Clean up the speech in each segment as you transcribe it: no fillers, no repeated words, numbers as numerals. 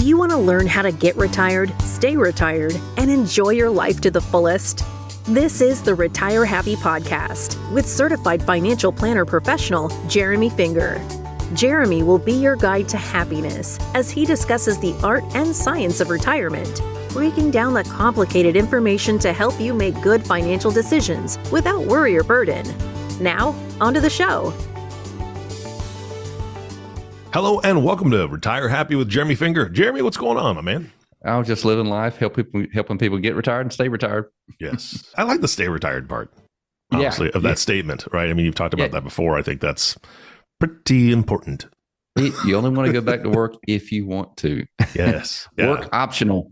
you want to learn how to get retired, stay retired, and enjoy your life to the fullest? This is the Retire Happy Podcast with certified financial planner professional Jeremy Finger. Jeremy will be your guide to happiness as he discusses the art and science of retirement, breaking down the complicated information to help you make good financial decisions without worry or burden. Now, on to the show. Hello and welcome to Retire Happy with Jeremy Finger. Jeremy, what's going on, my man? I was just living life, helping people get retired and stay retired. Yes. I like the stay retired part, honestly, of that statement, right? I mean, you've talked about that before. I think that's pretty important. You only want to go back to work if you want to. Yes. Work optional,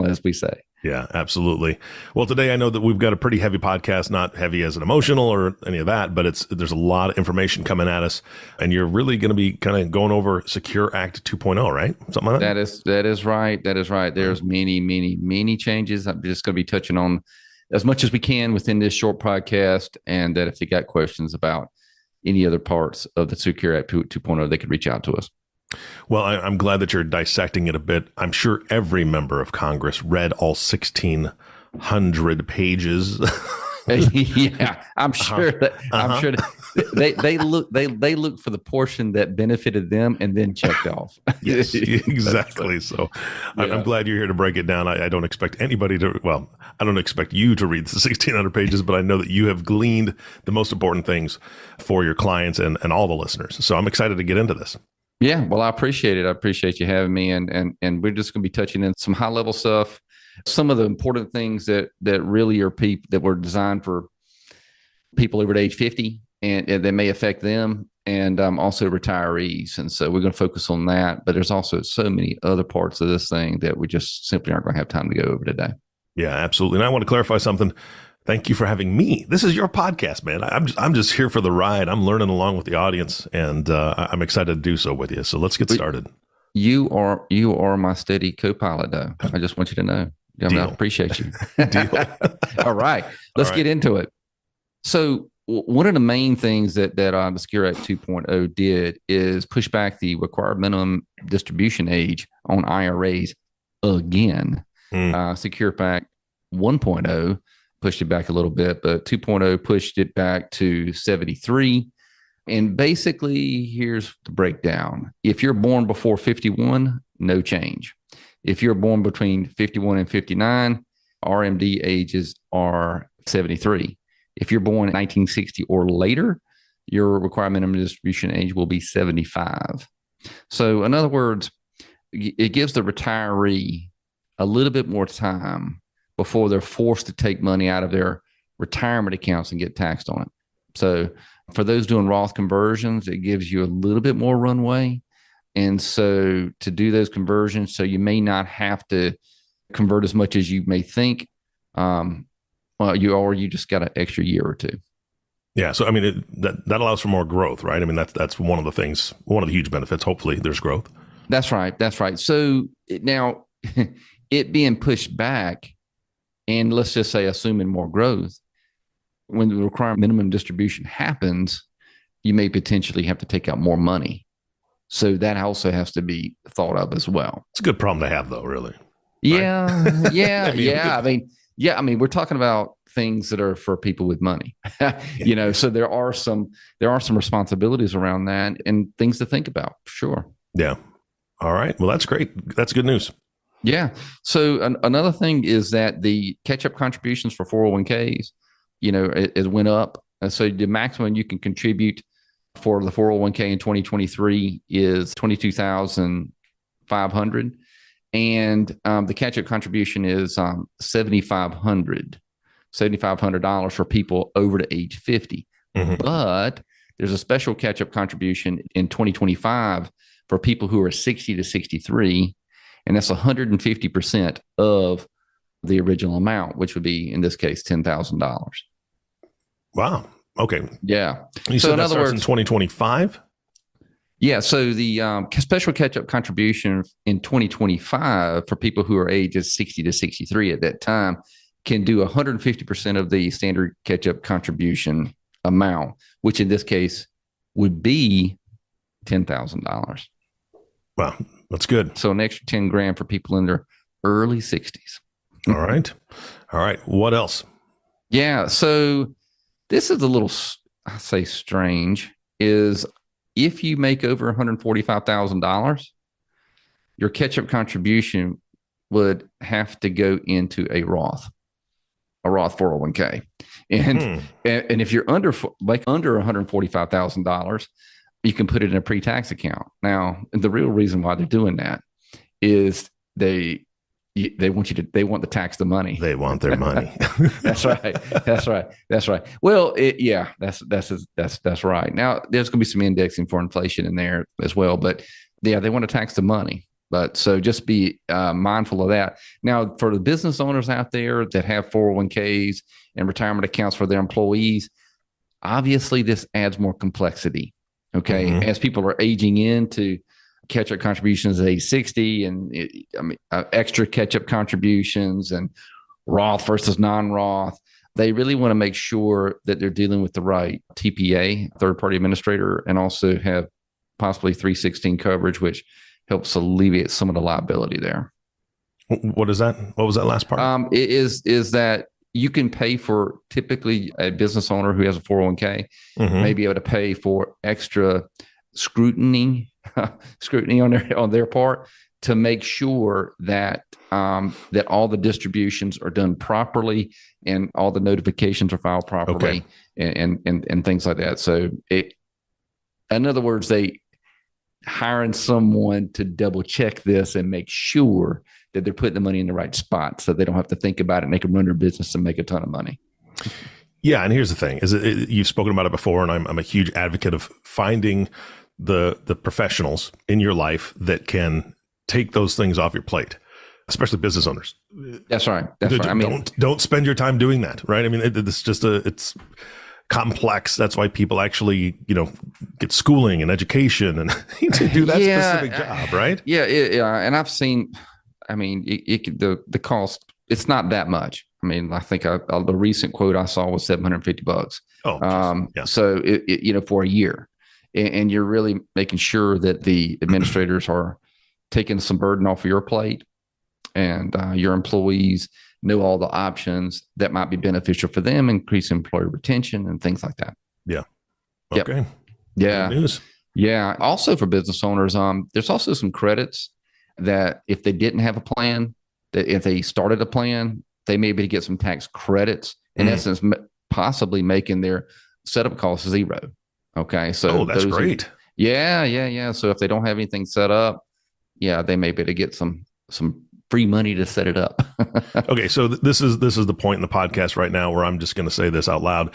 as we say. Yeah, absolutely. Well, today I know that we've got a pretty heavy podcast, not heavy as an emotional or any of that, but there's a lot of information coming at us, and you're really going to be kind of going over Secure Act 2.0, right? Something like that? That is right. There's many changes. I'm just going to be touching on as much as we can within this short podcast, and that if you got questions about any other parts of the Secure Act 2.0, they could reach out to us. Well, I'm glad that you're dissecting it a bit. I'm sure every member of Congress read all 1,600 pages. Yeah, I'm sure that they look for the portion that benefited them and then checked off. Yes, exactly. So I'm glad you're here to break it down. I don't expect anybody to, I don't expect you to read the 1,600 pages, but I know that you have gleaned the most important things for your clients and all the listeners. So I'm excited to get into this. Yeah, well, I appreciate it. I appreciate you having me, and we're just going to be touching in some high level stuff, some of the important things that really are that were designed for people over at age 50, and that may affect them, and also retirees. And so we're going to focus on that. But there's also so many other parts of this thing that we just simply aren't going to have time to go over today. Yeah, absolutely. And I want to clarify something. Thank you for having me. This is your podcast, man. I'm just here for the ride. I'm learning along with the audience, and I'm excited to do so with you. So let's get started. You are my steady co-pilot, though. I just want you to know. I appreciate you. Deal. All right, let's get into it. So one of the main things that the Secure Act 2.0 did is push back the required minimum distribution age on IRAs again. Secure Act 1.0 pushed it back a little bit, but 2.0 pushed it back to 73. And basically, here's the breakdown. If you're born before 51, no change. If you're born between 51 and 59, RMD ages are 73. If you're born in 1960 or later, your required minimum distribution age will be 75. So in other words, it gives the retiree a little bit more time before they're forced to take money out of their retirement accounts and get taxed on it. So for those doing Roth conversions, it gives you a little bit more runway. And so to do those conversions, so you may not have to convert as much as you may think, you just got an extra year or two. Yeah. So, I mean, that allows for more growth, right? I mean, that's one of the things, one of the huge benefits. Hopefully there's growth. That's right. So now it being pushed back, and let's just say assuming more growth, when the required minimum distribution happens, you may potentially have to take out more money. So that also has to be thought of as well. It's a good problem to have, though, really. Yeah, right? I mean, we're talking about things that are for people with money, so there are some responsibilities around that and things to think about. Sure. Yeah. All right. Well, that's great. That's good news. Yeah. So another thing is that the catch-up contributions for 401ks, it went up. And so the maximum you can contribute for the 401k in 2023 is $22,500. And the catch-up contribution is $7,500 for people over to age 50. Mm-hmm. But there's a special catch-up contribution in 2025 for people who are 60 to 63. And that's 150% of the original amount, which would be, in this case, $10,000. Wow. Okay. Yeah. You said that starts in 2025? Yeah. So the special catch-up contribution in 2025 for people who are ages 60 to 63 at that time can do 150% of the standard catch-up contribution amount, which in this case would be $10,000. Wow, that's good. So an extra 10 grand for people in their early 60s. All right. All right. What else? Yeah. So this is a little, I say strange, is if you make over $145,000, your catch-up contribution would have to go into a Roth 401k. And if you're under $145,000, you can put it in a pre-tax account. Now, the real reason why they're doing that is they want to tax the money. They want their money. That's right. Well, that's right. Now there's going to be some indexing for inflation in there as well, but yeah, they want to tax the money. But so just be mindful of that. Now, for the business owners out there that have 401ks and retirement accounts for their employees, obviously this adds more complexity. Okay. As people are aging into catch-up contributions at age 60 and extra catch-up contributions and Roth versus non-Roth, they really want to make sure that they're dealing with the right TPA, third-party administrator, and also have possibly 316 coverage, which helps alleviate some of the liability there. What is that? What was that last part? It is that you can pay for, typically a business owner who has a 401k may be able to pay for extra scrutiny on their part to make sure that that all the distributions are done properly and all the notifications are filed properly, and things like that. So in other words, they hiring someone to double check this and make sure that they're putting the money in the right spot so they don't have to think about it and they can run their business and make a ton of money. Yeah. And here's the thing is you've spoken about it before, and I'm a huge advocate of finding the professionals in your life that can take those things off your plate, especially business owners. That's right. I mean, don't spend your time doing that. Right. I mean, it's complex. That's why people actually, get schooling and education and to do that specific job. Right. Yeah. And I've seen, the cost, it's not that much. I mean, I think the recent quote I saw was $750. Oh, yeah. So for a year. And you're really making sure that the administrators are taking some burden off of your plate, and your employees know all the options that might be beneficial for them, increase employee retention and things like that. Yeah. Okay. Yep. Yeah. Good news. Yeah. Also for business owners, there's also some credits that if they didn't have a plan, that if they started a plan, they may be able to get some tax credits, in essence, possibly making their setup costs zero. Okay. So that's great. Yeah. So if they don't have anything set up, they may be able to get some free money to set it up. Okay. So this is the point in the podcast right now where I'm just going to say this out loud.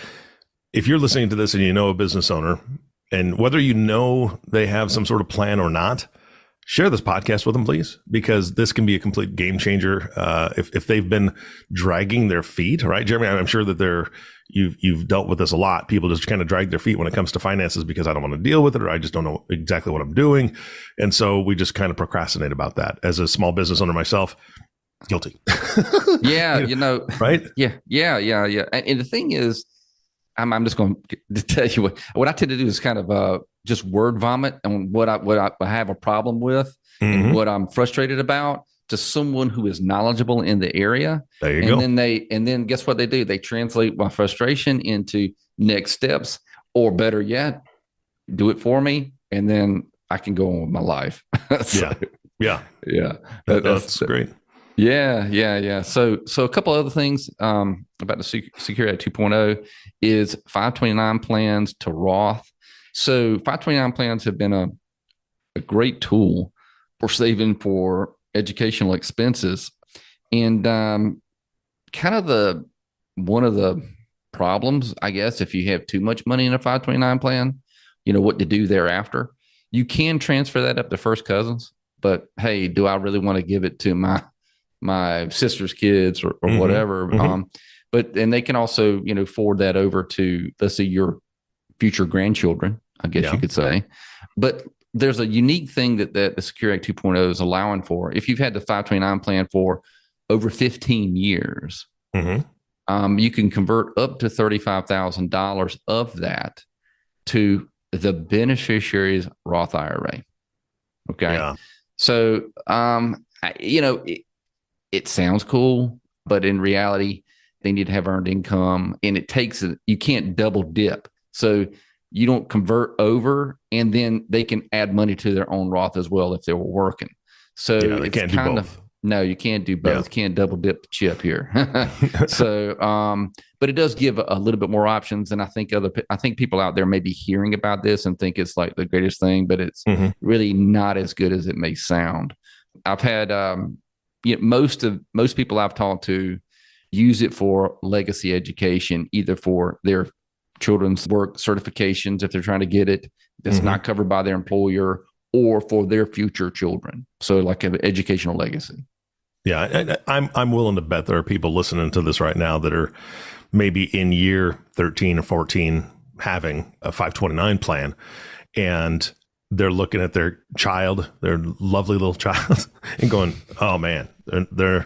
If you're listening to this and you know a business owner, and whether they have some sort of plan or not, share this podcast with them, please, because this can be a complete game changer. If they've been dragging their feet, right, Jeremy? I'm sure that you've dealt with this a lot. People just kind of drag their feet when it comes to finances because I don't want to deal with it, or I just don't know exactly what I'm doing. And so we just kind of procrastinate about that. As a small business owner myself, guilty. Yeah. Right. Yeah. And the thing is, I'm just going to tell you what I tend to do is kind of just word vomit on what I have a problem with and what I'm frustrated about to someone who is knowledgeable in the area. There you go. And then guess what they do? They translate my frustration into next steps, or better yet, do it for me, and then I can go on with my life. Yeah. That's great. Yeah. So a couple other things about the Security Act 2.0 is 529 plans to Roth. So 529 plans have been a great tool for saving for educational expenses. And kind of one of the problems, I guess, if you have too much money in a 529 plan, what to do thereafter. You can transfer that up to first cousins, but hey, do I really want to give it to my sister's kids or whatever? But they can also, forward that over to, let's say, your future grandchildren, I guess you could say. But there's a unique thing that the Security Act 2.0 is allowing for. If you've had the 529 plan for over 15 years, you can convert up to $35,000 of that to the beneficiary's Roth IRA. Okay. Yeah. So, it sounds cool, but in reality, they need to have earned income, and you can't double dip. So you don't convert over, and then they can add money to their own Roth as well if they were working. So they can't do both. No, you can't do both. You can't double dip the chip here. So, but it does give a little bit more options. And I think people out there may be hearing about this and think it's like the greatest thing, but it's really not as good as it may sound. I've had, most people I've talked to use it for legacy education, either for their children's work certifications, if they're trying to get it, that's not covered by their employer, or for their future children. So like an educational legacy. Yeah, I'm willing to bet there are people listening to this right now that are maybe in year 13 or 14 having a 529 plan, and they're looking at their child, their lovely little child, and going, "Oh man, they're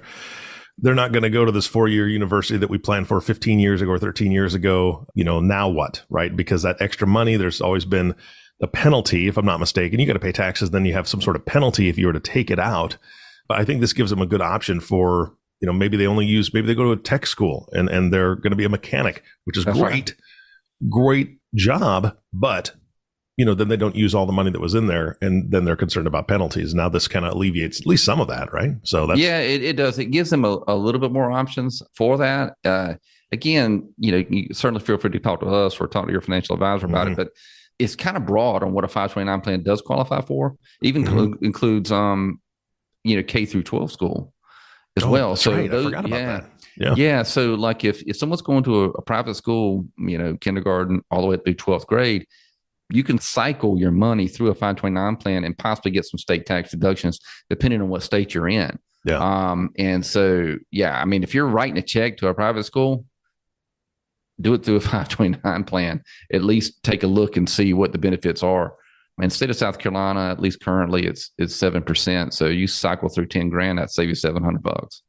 not going to go to this 4-year university that we planned for 15 years ago or 13 years ago. Now what, right? Because that extra money, there's always been a penalty, if I'm not mistaken. You got to pay taxes, then you have some sort of penalty if you were to take it out. But I think this gives them a good option for, maybe they go to a tech school and they're going to be a mechanic, which is great job. But, then they don't use all the money that was in there, and then they're concerned about penalties. Now this kind of alleviates at least some of that, right? So that's. Yeah, it does. It gives them a little bit more options for that. Again, you certainly feel free to talk to us or talk to your financial advisor about it, but it's kind of broad on what a 529 plan does qualify for. Even includes, K through 12 school as well. That's so right. I forgot about that. Yeah. So like if someone's going to a private school, kindergarten all the way through 12th grade, you can cycle your money through a 529 plan and possibly get some state tax deductions depending on what state you're in. Yeah. And so, if you're writing a check to a private school, do it through a 529 plan. At least take a look and see what the benefits are. In the state of South Carolina, at least currently, it's 7%. So you cycle through 10 grand, that'd save you $700.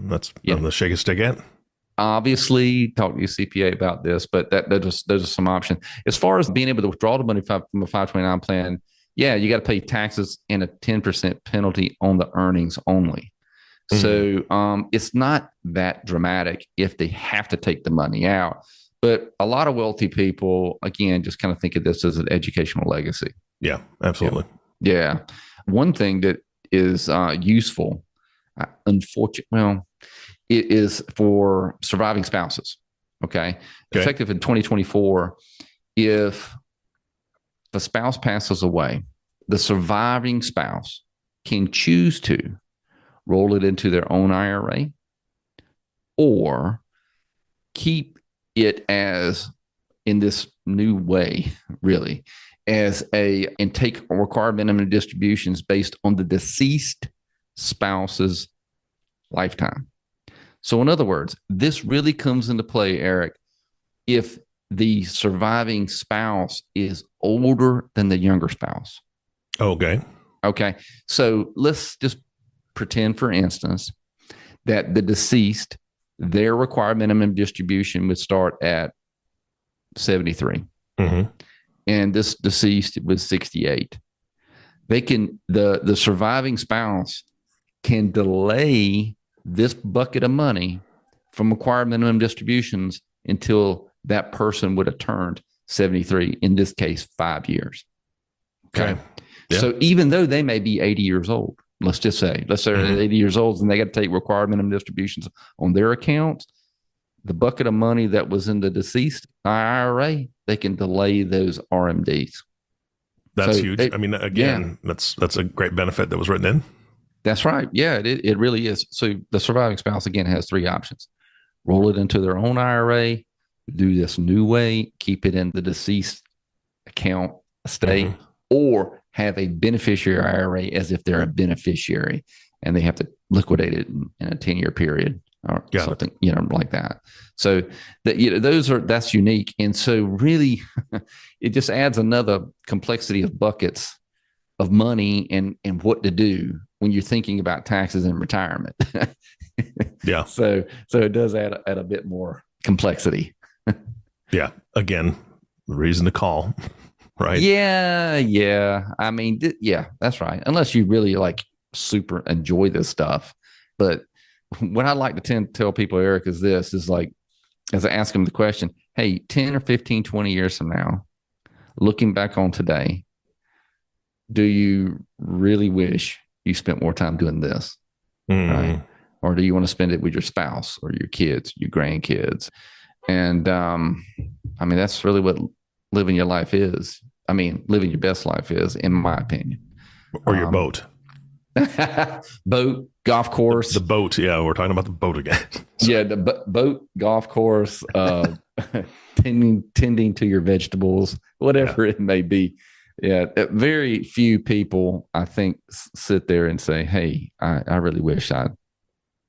That's the shake a stick at. Obviously, talk to your CPA about this, but those are some options. As far as being able to withdraw the money from a 529 plan, you got to pay taxes and a 10% penalty on the earnings only. So it's not that dramatic if they have to take the money out. But a lot of wealthy people, again, just kind of think of this as an educational legacy. Yeah, absolutely. Yeah. One thing that is useful, it is for surviving spouses. Okay. Effective in 2024, if the spouse passes away, the surviving spouse can choose to roll it into their own IRA or keep it as, in this new way, really, and take required minimum distributions based on the deceased spouse's lifetime. So in other words, this really comes into play, Eric, if the surviving spouse is older than the younger spouse. Okay. So let's just pretend, for instance, that the deceased, their required minimum distribution would start at 73. And this deceased was 68. The surviving spouse can delay this bucket of money from required minimum distributions until that person would have turned 73, in this case, 5 years. Okay. Yeah. So even though they may be 80 years old, let's say they're 80 years old and they got to take required minimum distributions on their account, the bucket of money that was in the deceased IRA, they can delay those RMDs. That's huge. That's a great benefit that was written in. That's right. Yeah, it really is. So the surviving spouse, again, has three options: roll it into their own IRA, do this new way, keep it in the deceased account estate, or have a beneficiary IRA as if they're a beneficiary and they have to liquidate it in a 10-year period or something, like that. So that's unique. And so really it just adds another complexity of buckets of money and what to do when you're thinking about taxes and retirement. Yeah. So it does add a bit more complexity. Yeah. Again, the reason to call right? Yeah. I mean, yeah, that's right. Unless you really like super enjoy this stuff. But what I like to tell people, Eric, is this is like, as I ask them the question, hey, 10 or 15, 20 years from now, looking back on today, do you really wish you spent more time doing this? Right? Or do you want to spend it with your spouse or your kids, your grandkids? And I mean, that's really what living your life is. I mean, living your best life is, in my opinion. Or your boat. Boat, golf course. The boat. Yeah, we're talking about the boat again. Yeah, the boat, golf course, tending to your vegetables, whatever it may be. Yeah, very few people, I think, sit there and say, hey, I really wish I'd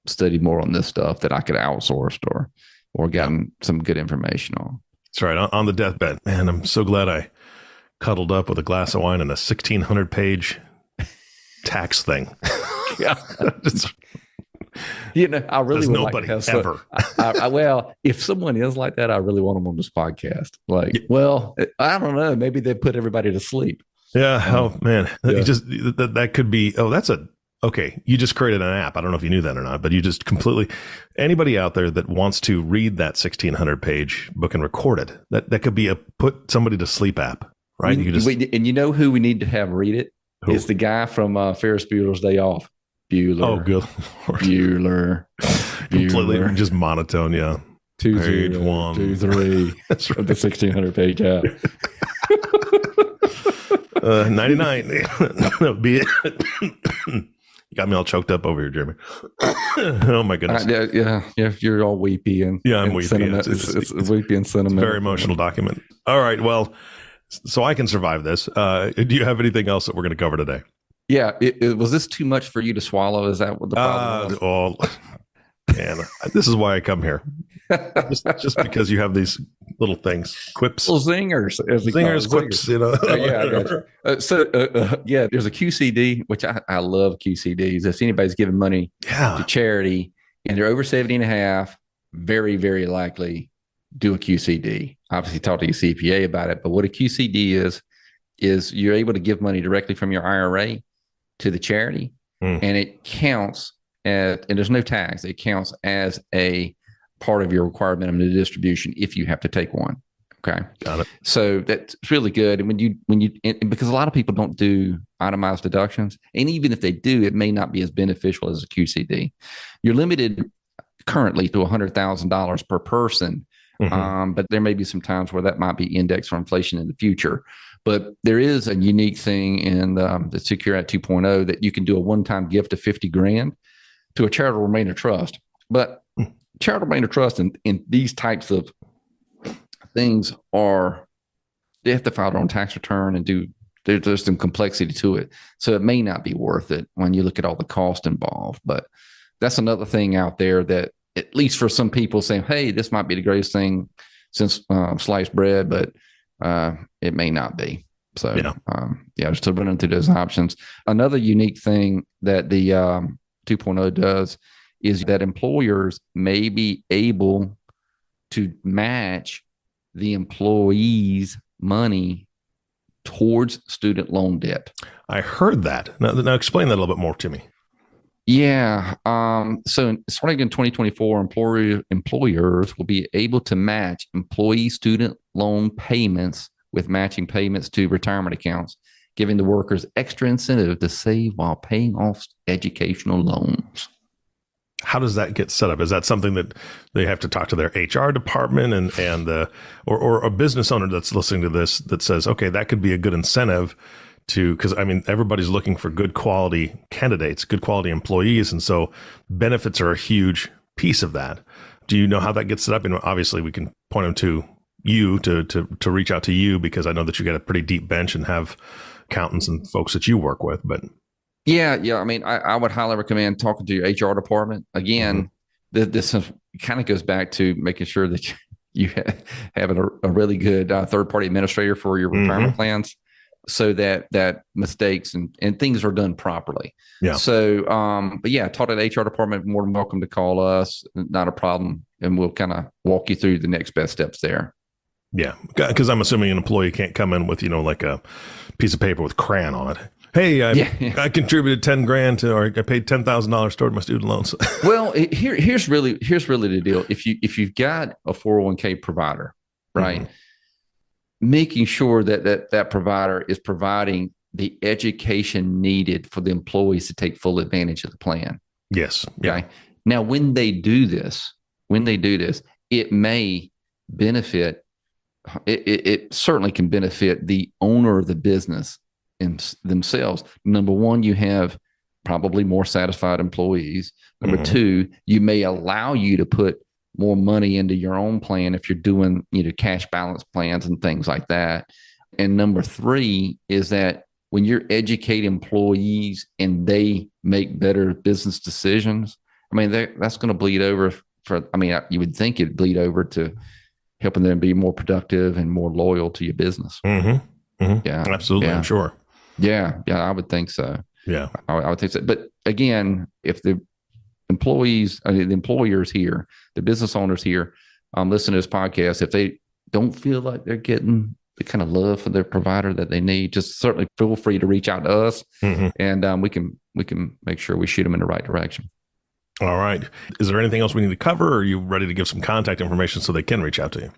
studied more on this stuff that I could outsourced or gotten some good information on. That's right. On the deathbed, man, I'm so glad I cuddled up with a glass of wine and a 1,600-page tax thing. I really would nobody like to have ever. Well, if someone is like that, I really want them on this podcast. Like, well, I don't know. Maybe they put everybody to sleep. Yeah. Oh man, that could be. Oh, okay. You just created an app. I don't know if you knew that or not, but you just completely. Anybody out there that wants to read that 1,600-page book and record it, that could be a put somebody to sleep app, right? And you know who we need to have read it? Who? It's the guy from Ferris Bueller's Day Off. Bueller. Oh, good Lord. Bueller. Completely just monotone, yeah. Page 1, 2, 3 That's right. Of the 1,600-page app. 99. No, be it. You got me all choked up over here, Jeremy. Oh my goodness. Yeah. You're all weepy and I'm weepy. It's weepy and sentimental. It's a very emotional document. All right. Well, so I can survive this. Do you have anything else that we're going to cover today? Yeah. Was this too much for you to swallow? Is that what the problem was? Man, this is why I come here. just because you have these little things, quips, little zingers, quips. I got you. There's a QCD, which I love QCDs. If anybody's giving money to charity and they're over 70 and a half, very, very likely do a QCD. Obviously, talk to your CPA about it. But what a QCD is you're able to give money directly from your IRA to the charity, and it counts. And there's no tax. It counts as a part of your required minimum distribution if you have to take one. Okay, got it. So that's really good. And because a lot of people don't do itemized deductions, and even if they do, it may not be as beneficial as a QCD. You're limited currently to $100,000 per person, but there may be some times where that might be indexed for inflation in the future. But there is a unique thing in the Secure Act 2.0 that you can do a one-time gift of $50,000 to a charitable remainder trust. But charitable remainder trust in these types of things they have to file their own tax return and there's some complexity to it. So it may not be worth it when you look at all the cost involved. But that's another thing out there that, at least for some people, saying, hey, this might be the greatest thing since sliced bread, but it may not be. So just to run through those options. Another unique thing that the 2.0 does is that employers may be able to match the employee's money towards student loan debt. I heard that. Now explain that a little bit more to me. Yeah. So starting in 2024, employers will be able to match employee student loan payments with matching payments to retirement accounts, giving the workers extra incentive to save while paying off educational loans. How does that get set up? Is that something that they have to talk to their HR department or a business owner that's listening to this that says, okay, that could be a good incentive because everybody's looking for good quality candidates, good quality employees. And so benefits are a huge piece of that. Do you know how that gets set up? And obviously we can point them to you to reach out to you, because I know that you got a pretty deep bench and have accountants and folks that you work with, but yeah. I mean, I would highly recommend talking to your HR department. Again, this kind of goes back to making sure that you have a really good third-party administrator for your retirement plans, so that mistakes and things are done properly. Yeah. So, but yeah, talk to the HR department. More than welcome to call us. Not a problem, and we'll kind of walk you through the next best steps there. Yeah, because I'm assuming an employee can't come in with, like a piece of paper with crayon on it. Hey, I contributed 10 grand or I paid $10,000 toward my student loans. Well, here's really the deal. If you've got a 401k provider, right, making sure that provider is providing the education needed for the employees to take full advantage of the plan. Yes. Yeah. Okay. Now, when they do this, it may benefit. It certainly can benefit the owner of the business in themselves. Number one, you have probably more satisfied employees. Number two, you may allow you to put more money into your own plan if you're doing, cash balance plans and things like that. And number three is that when you're educating employees and they make better business decisions, that's going to bleed over you would think it'd bleed over to helping them be more productive and more loyal to your business. Yeah, absolutely. Yeah. I'm sure. Yeah, I would think so. Yeah, I would think so. But again, if the employees, the employers here, the business owners here, listen to this podcast, if they don't feel like they're getting the kind of love for their provider that they need, just certainly feel free to reach out to us, and we can make sure we shoot them in the right direction. All right. Is there anything else we need to cover, or are you ready to give some contact information so they can reach out to you?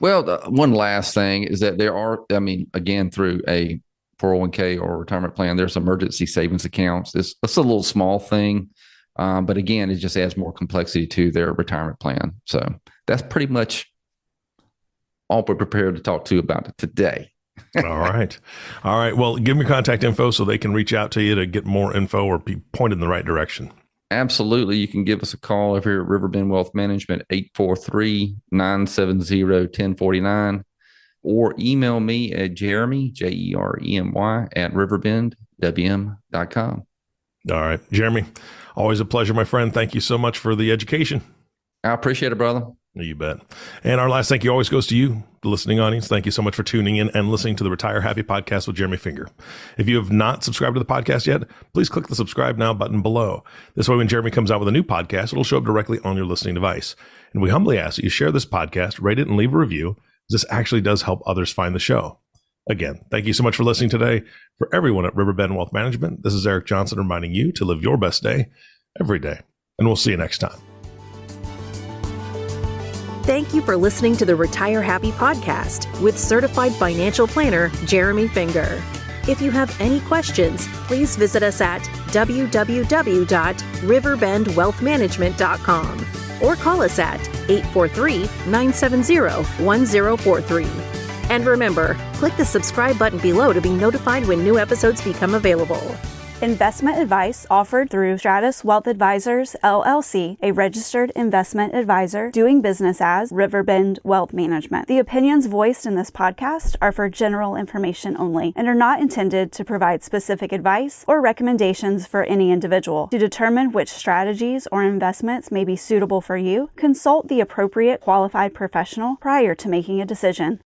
Well, one last thing is that there are, again, through a 401k or retirement plan, there's emergency savings accounts. It's a little small thing, but again, it just adds more complexity to their retirement plan. So that's pretty much all we're prepared to talk to you about it today. All right. Well, give them your contact info so they can reach out to you to get more info or be pointed in the right direction. Absolutely. You can give us a call over here at Riverbend Wealth Management, 843-970-1049, or email me at Jeremy, Jeremy, at riverbendwm.com. All right. Jeremy, always a pleasure, my friend. Thank you so much for the education. I appreciate it, brother. You bet. And our last thank you always goes to you, the listening audience. Thank you so much for tuning in and listening to the Retire Happy podcast with Jeremy Finger. If you have not subscribed to the podcast yet, please click the subscribe now button below. This way, when Jeremy comes out with a new podcast, it'll show up directly on your listening device. And we humbly ask that you share this podcast, rate it, and leave a review. This actually does help others find the show. Again, thank you so much for listening today. For everyone at Riverbend Wealth Management, this is Eric Johnson reminding you to live your best day every day. And we'll see you next time. Thank you for listening to the Retire Happy podcast with certified financial planner Jeremy Finger. If you have any questions, please visit us at www.riverbendwealthmanagement.com or call us at 843-970-1043. And remember, click the subscribe button below to be notified when new episodes become available. Investment advice offered through Stratos Wealth Advisors, LLC, a registered investment advisor doing business as Riverbend Wealth Management. The opinions voiced in this podcast are for general information only and are not intended to provide specific advice or recommendations for any individual. To determine which strategies or investments may be suitable for you, consult the appropriate qualified professional prior to making a decision.